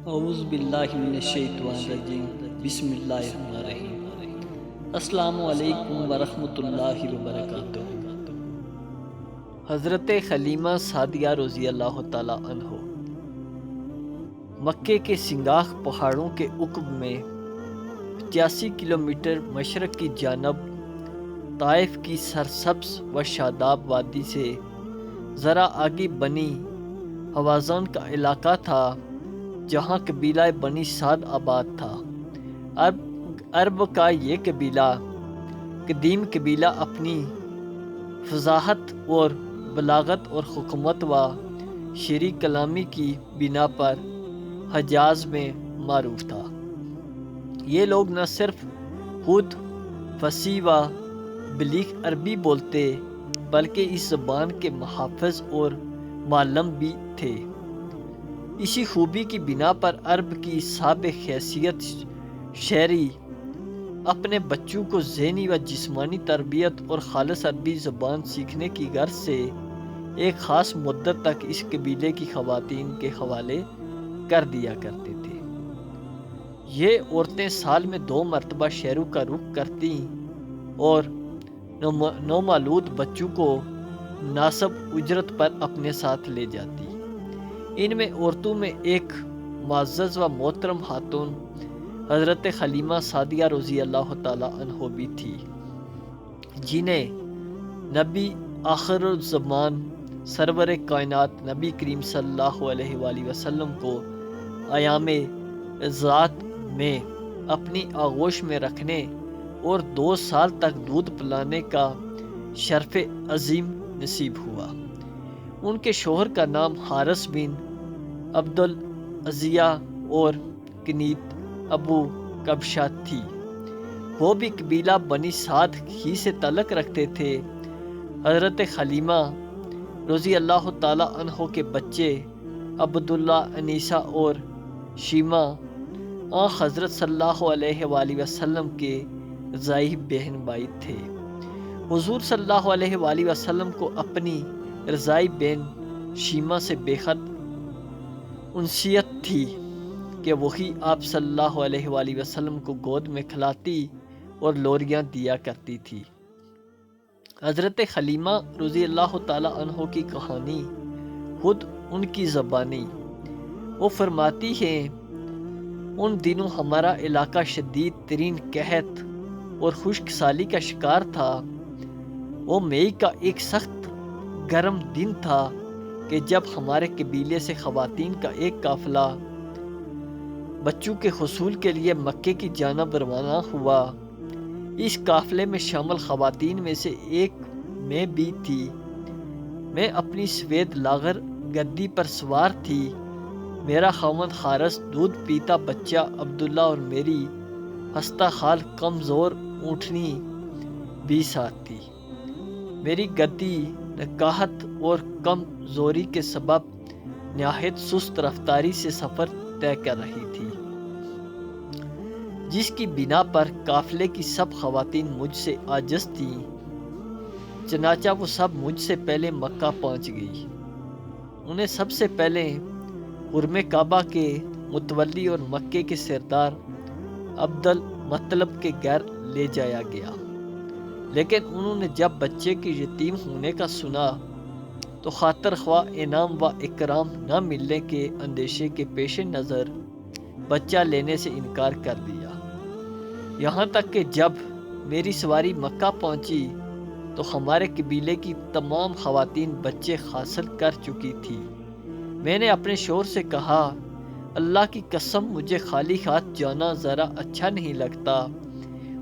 اعوذ باللہ من الشیطان الرجیم بسم اللہ الرحمن الرحیم۔ السلام علیکم ورحمۃ اللہ وبرکاتہ۔ حضرت خلیمہ سعدیہ رضی اللہ تعالی عنہ مکے کے سنگاخ پہاڑوں کے عقب میں 85 کلومیٹر مشرق کی جانب طائف کی سرسبز و شاداب وادی سے ذرا آگے بنی حوازن کا علاقہ تھا، جہاں قبیلہ بنی سعد آباد تھا۔ عرب کا یہ قبیلہ قدیم قبیلہ اپنی فصاحت اور بلاغت اور حکمت و شعری کلامی کی بنا پر حجاز میں معروف تھا۔ یہ لوگ نہ صرف خود فصیح و بلیغ عربی بولتے بلکہ اس زبان کے محافظ اور معلم بھی تھے۔ اسی خوبی کی بنا پر عرب کی صاحب حیثیت شہری اپنے بچوں کو ذہنی و جسمانی تربیت اور خالص عربی زبان سیکھنے کی غرض سے ایک خاص مدت تک اس قبیلے کی خواتین کے حوالے کر دیا کرتے تھے۔ یہ عورتیں سال میں 2 مرتبہ شہروں کا رخ کرتی اور نومولود بچوں کو مناسب اجرت پر اپنے ساتھ لے جاتی۔ ان میں عورتوں میں ایک معزز و محترم خاتون حضرت خلیمہ سعدیہ رضی اللہ تعالی عنہ بھی تھی، جنہیں نبی آخر الزمان سرور کائنات نبی کریم صلی اللہ علیہ وآلہ وسلم کو ایام ذات میں اپنی آغوش میں رکھنے اور 2 سال تک دودھ پلانے کا شرف عظیم نصیب ہوا۔ ان کے شوہر کا نام حارث بن عبدالعزیہ اور کنیت ابو کبشہ تھی۔ وہ بھی قبیلہ بنی سعد ہی سے تعلق رکھتے تھے۔ حضرت خلیمہ رضی اللہ تعالی عنہ کے بچے عبداللہ، انیسہ اور شیمہ حضرت صلی اللہ علیہ وآلہ وسلم کے رضائی بہن بھائی تھے۔ حضور صلی اللہ علیہ وآلہ وسلم کو اپنی رضائی بہن شیمہ سے بے حد انسیت تھی کہ وہی آپ صلی اللہ علیہ وآلہ وسلم کو گود میں کھلاتی اور لوریاں دیا کرتی تھی۔ حضرت خلیمہ رضی اللہ تعالی عنہ کی کہانی خود ان کی زبانی۔ وہ فرماتی ہیں، ان دنوں ہمارا علاقہ شدید ترین قحط اور خشک سالی کا شکار تھا۔ وہ مئی کا ایک سخت گرم دن تھا کہ جب ہمارے قبیلے سے خواتین کا ایک قافلہ بچوں کے حصول کے لیے مکے کی جانب روانہ ہوا۔ اس قافلے میں شامل خواتین میں سے ایک میں بھی تھی۔ میں اپنی سفید لاغر گدی پر سوار تھی۔ میرا خاوند حارث دودھ پیتا بچہ عبداللہ اور میری ہستہ خال کمزور اونٹنی بھی ساتھ تھی۔ میری گدی نکاحت اور کمزوری کے سبب نہایت سست رفتاری سے سفر طے کر رہی تھی، جس کی بنا پر قافلے کی سب خواتین مجھ سے عاجز تھیں۔ چنانچہ وہ سب مجھ سے پہلے مکہ پہنچ گئی۔ انہیں سب سے پہلے حرم کعبہ کے متولی اور مکے کے سردار عبد المطلب کے گھر لے جایا گیا، لیکن انہوں نے جب بچے کے یتیم ہونے کا سنا تو خاطر خواہ انعام و اکرام نہ ملنے کے اندیشے کے پیش نظر بچہ لینے سے انکار کر دیا۔ یہاں تک کہ جب میری سواری مکہ پہنچی تو ہمارے قبیلے کی تمام خواتین بچے حاصل کر چکی تھی۔ میں نے اپنے شوہر سے کہا، اللہ کی قسم مجھے خالی ہاتھ جانا ذرا اچھا نہیں لگتا،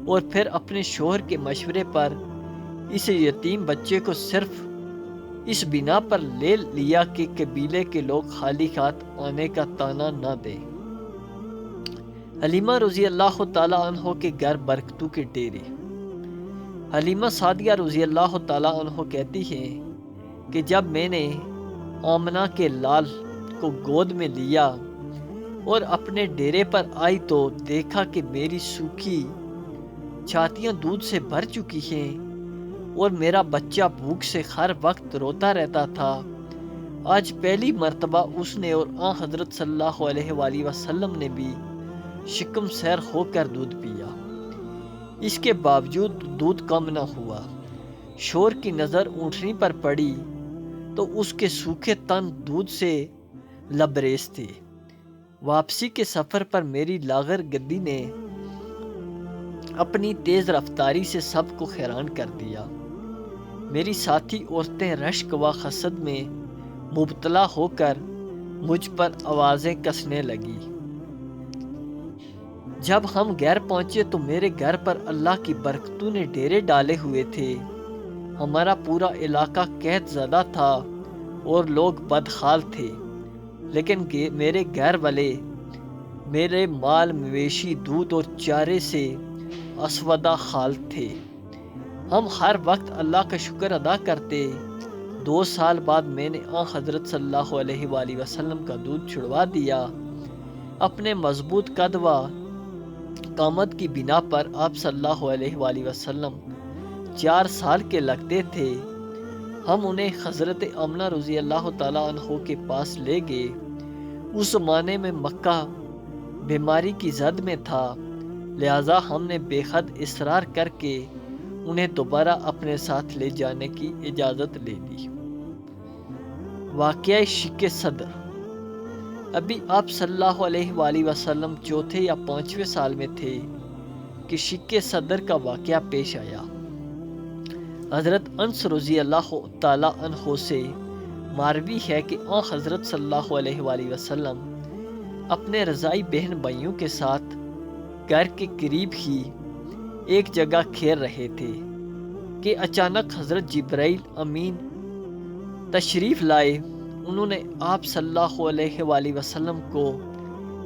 اور پھر اپنے شوہر کے مشورے پر اس یتیم بچے کو صرف اس بنا پر لے لیا کہ قبیلے کے لوگ خالی ہاتھ آنے کا طعنہ نہ دیں۔ حلیمہ رضی اللہ تعالی عنہ کے گھر برکتوں کے ڈیرے۔ حلیمہ سعدیہ رضی اللہ تعالی عنہ کہتی ہیں کہ جب میں نے آمنہ کے لال کو گود میں لیا اور اپنے ڈیرے پر آئی تو دیکھا کہ میری سوکھی چھاتیاں دودھ سے بھر چکی ہیں اور میرا بچہ بھوک سے ہر وقت روتا رہتا تھا آج پہلی مرتبہ اس نے اور آن حضرت صلی اللہ علیہ وآلہ وسلم نے بھی شکم سیر ہو کر دودھ پیا۔ اس کے باوجود دودھ کم نہ ہوا۔ شور کی نظر اونٹنی پر پڑی تو اس کے سوکھے تن دودھ سے لبریز تھے۔ واپسی کے سفر پر میری لاغر گدی نے اپنی تیز رفتاری سے سب کو حیران کر دیا۔ میری ساتھی عورتیں رشک و حسد میں مبتلا ہو کر مجھ پر آوازیں کسنے لگی۔ جب ہم گھر پہنچے تو میرے گھر پر اللہ کی برکتوں نے ڈیرے ڈالے ہوئے تھے۔ ہمارا پورا علاقہ قحط زدہ تھا اور لوگ بدحال تھے، لیکن میرے گھر والے میرے مال مویشی دودھ اور چارے سے اسودہ حال تھے۔ ہم ہر وقت اللہ کا شکر ادا کرتے۔ 2 سال بعد میں نے آن حضرت صلی اللہ علیہ وآلہ وسلم کا دودھ چھڑوا دیا۔ اپنے مضبوط قد و قامت کی بنا پر آپ صلی اللہ علیہ وآلہ وسلم 4 سال کے لگتے تھے۔ ہم انہیں حضرت آمنہ رضی اللہ تعالیٰ عنہ کے پاس لے گئے۔ اس زمانے میں مکہ بیماری کی زد میں تھا، لہٰذا ہم نے بے حد اصرار کر کے انہیں دوبارہ اپنے ساتھ لے جانے کی اجازت لے لی۔ واقعہ شق صدر۔ ابھی آپ صلی اللہ علیہ وآلہ وسلم 4 یا 5ویں سال میں تھے کہ شق صدر کا واقعہ پیش آیا۔ حضرت انس رضی اللہ تعالیٰ عنہ سے مروی ہے کہ آن حضرت صلی اللہ علیہ وآلہ وسلم اپنے رضائی بہن بھائیوں کے ساتھ گھر کے قریب ہی ایک جگہ کھیل رہے تھے کہ اچانک حضرت جبرائیل امین تشریف لائے۔ انہوں نے آپ صلی اللہ علیہ وآلہ وسلم کو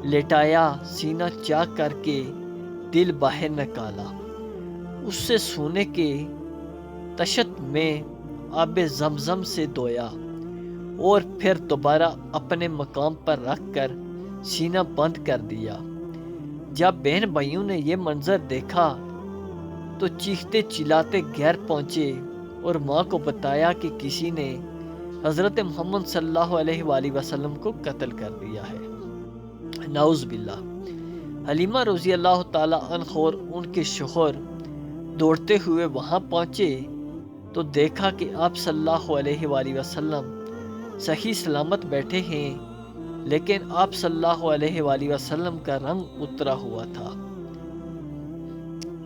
لٹایا، سینہ چاک کر کے دل باہر نکالا، اس سے سونے کے تشت میں آب زمزم سے دھویا اور پھر دوبارہ اپنے مقام پر رکھ کر سینہ بند کر دیا۔ جب بہن بھائیوں نے یہ منظر دیکھا تو چیختے چلاتے گھر پہنچے اور ماں کو بتایا کہ کسی نے حضرت محمد صلی اللہ علیہ وآلہ وسلم کو قتل کر دیا ہے، نعوذ باللہ۔ حلیمہ رضی اللہ تعالیٰ عنہ اور ان کے شوہر دوڑتے ہوئے وہاں پہنچے تو دیکھا کہ آپ صلی اللہ علیہ وآلہ وسلم صحیح سلامت بیٹھے ہیں، لیکن آپ صلی اللہ علیہ وآلہ وسلم کا رنگ اترا ہوا تھا۔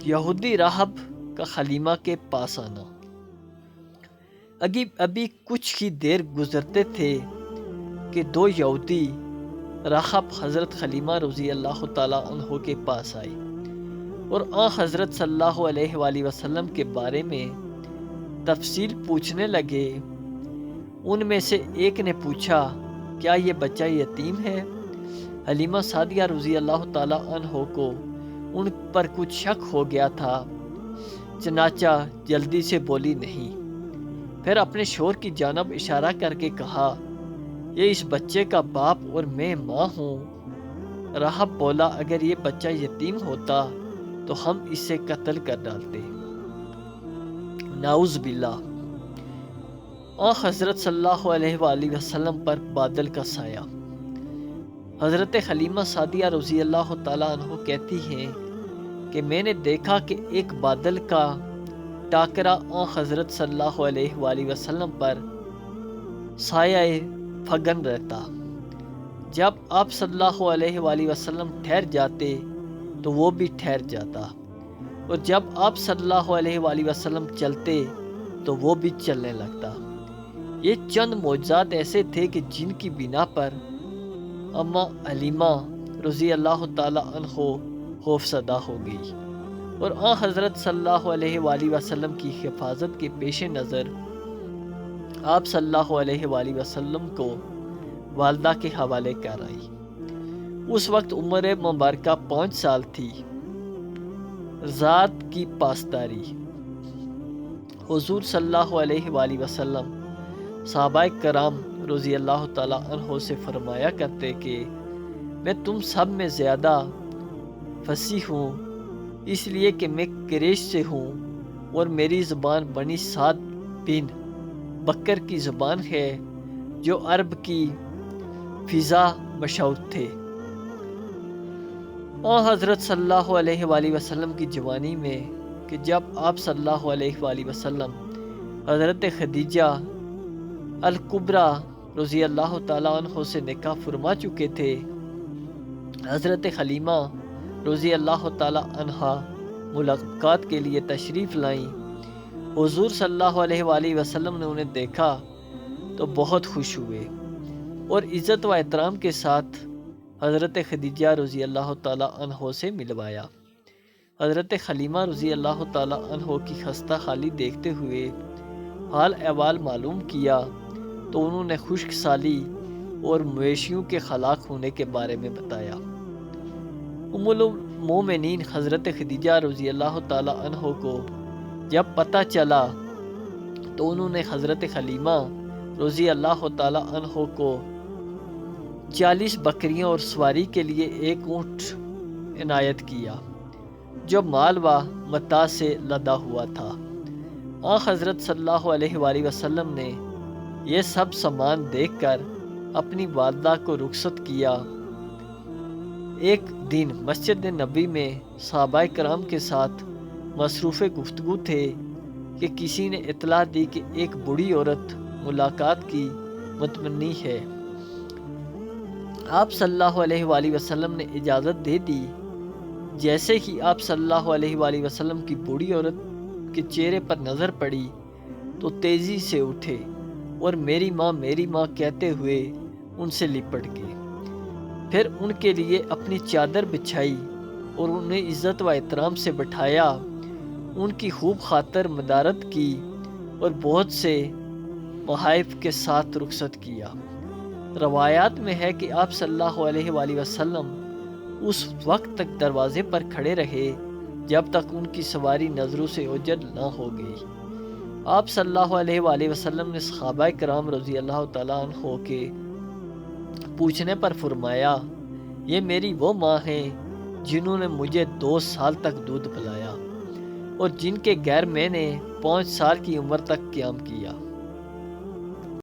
یہودی راہب کا حلیمہ کے پاس آنا۔ ابھی کچھ ہی دیر گزرتے تھے کہ 2 یہودی راہب حضرت حلیمہ رضی اللہ تعالیٰ عنہ کے پاس آئے اور آن حضرت صلی اللہ علیہ وآلہ وسلم کے بارے میں تفصیل پوچھنے لگے۔ ان میں سے ایک نے پوچھا، کیا یہ بچہ یتیم ہے؟ حلیمہ سعدیہ رضی اللہ تعالیٰ عنہ کو ان پر کچھ شک ہو گیا تھا، چنانچہ جلدی سے بولی نہیں۔ پھر اپنے شوہر کی جانب اشارہ کر کے کہا، یہ اس بچے کا باپ اور میں ماں ہوں۔ راہب بولا، اگر یہ بچہ یتیم ہوتا تو ہم اسے قتل کر ڈالتے، نعوذ باللہ۔ آن حضرت صلی اللہ علیہ وآلہ وسلم پر بادل کا سایہ۔ حضرت حلیمہ سعدیہ رضی اللہ تعالیٰ عنہ کہتی ہیں کہ میں نے دیکھا کہ ایک بادل کا ٹاکرا آن حضرت صلی اللہ علیہ وآلہ وسلم پر سایہ فگن رہتا۔ جب آپ صلی اللہ علیہ وآلہ وسلم ٹھہر جاتے تو وہ بھی ٹھہر جاتا، اور جب آپ صلی اللہ علیہ وآلہ وسلم چلتے تو وہ بھی چلنے لگتا۔ یہ چند معجزات ایسے تھے کہ جن کی بنا پر اماں حلیمہ رضی اللہ تعالیٰ عنہ خوفزدہ ہو گئی، اور آن حضرت صلی اللہ علیہ وآلہ وسلم کی حفاظت کے پیش نظر آپ صلی اللہ علیہ وآلہ وسلم کو والدہ کے حوالے کر آئی۔ اس وقت عمر مبارکہ 5 سال تھی۔ ذات کی پاسداری۔ حضور صلی اللہ علیہ وآلہ وسلم صحابہ کرام رضی اللہ تعالیٰ عنہ سے فرمایا کرتے کہ میں تم سب میں زیادہ فصیح ہوں، اس لیے کہ میں قریش سے ہوں اور میری زبان بنی سعد بن بکر کی زبان ہے، جو عرب کی فضا مشہور تھے۔ حضرت صلی اللہ علیہ وآلہ وسلم کی جوانی میں کہ جب آپ صلی اللہ علیہ وآلہ وسلم حضرت خدیجہ الکبریٰ رضی اللہ تعالیٰ عنہ سے نکاح فرما چکے تھے، حضرت حلیمہ رضی اللہ تعالیٰ عنہا ملاقات کے لیے تشریف لائیں۔ حضور صلی اللہ علیہ وآلہ وسلم نے انہیں دیکھا تو بہت خوش ہوئے اور عزت و احترام کے ساتھ حضرت خدیجہ رضی اللہ تعالیٰ عنہ سے ملوایا۔ حضرت حلیمہ رضی اللہ تعالیٰ عنہ کی خستہ حالی دیکھتے ہوئے حال احوال معلوم کیا تو انہوں نے خشک سالی اور مویشیوں کے ہلاک ہونے کے بارے میں بتایا۔ ام المومنین حضرت خدیجہ رضی اللہ تعالیٰ عنہ کو جب پتہ چلا تو انہوں نے حضرت حلیمہ رضی اللہ تعالیٰ عنہ کو 40 بکریوں اور سواری کے لیے ایک اونٹ عنایت کیا جو مال و متاع سے لدا ہوا تھا۔ حضرت صلی اللہ علیہ وآلہ وسلم نے یہ سب سامان دیکھ کر اپنی والدہ کو رخصت کیا۔ ایک دن مسجد نبی میں صحابہ کرام کے ساتھ مصروف گفتگو تھے کہ کسی نے اطلاع دی کہ ایک بوڑھی عورت ملاقات کی متمنی ہے۔ آپ صلی اللہ علیہ وآلہ وسلم نے اجازت دے دی۔ جیسے ہی آپ صلی اللہ علیہ وآلہ وسلم کی بوڑھی عورت کے چہرے پر نظر پڑی تو تیزی سے اٹھے اور میری ماں کہتے ہوئے ان سے لپٹ گئے۔ پھر ان کے لیے اپنی چادر بچھائی اور انہیں عزت و احترام سے بٹھایا، ان کی خوب خاطر مدارت کی اور بہت سے محائف کے ساتھ رخصت کیا۔ روایات میں ہے کہ آپ صلی اللہ علیہ وآلہ وسلم اس وقت تک دروازے پر کھڑے رہے جب تک ان کی سواری نظروں سے اوجھل نہ ہو گئی۔ آپ صلی اللہ علیہ وآلہ وسلم نے صحابہ کرام رضی اللہ تعالیٰ عنہ کے پوچھنے پر فرمایا، یہ میری وہ ماں ہیں جنہوں نے مجھے 2 سال تک دودھ پلایا اور جن کے گھر میں نے 5 سال کی عمر تک قیام کیا۔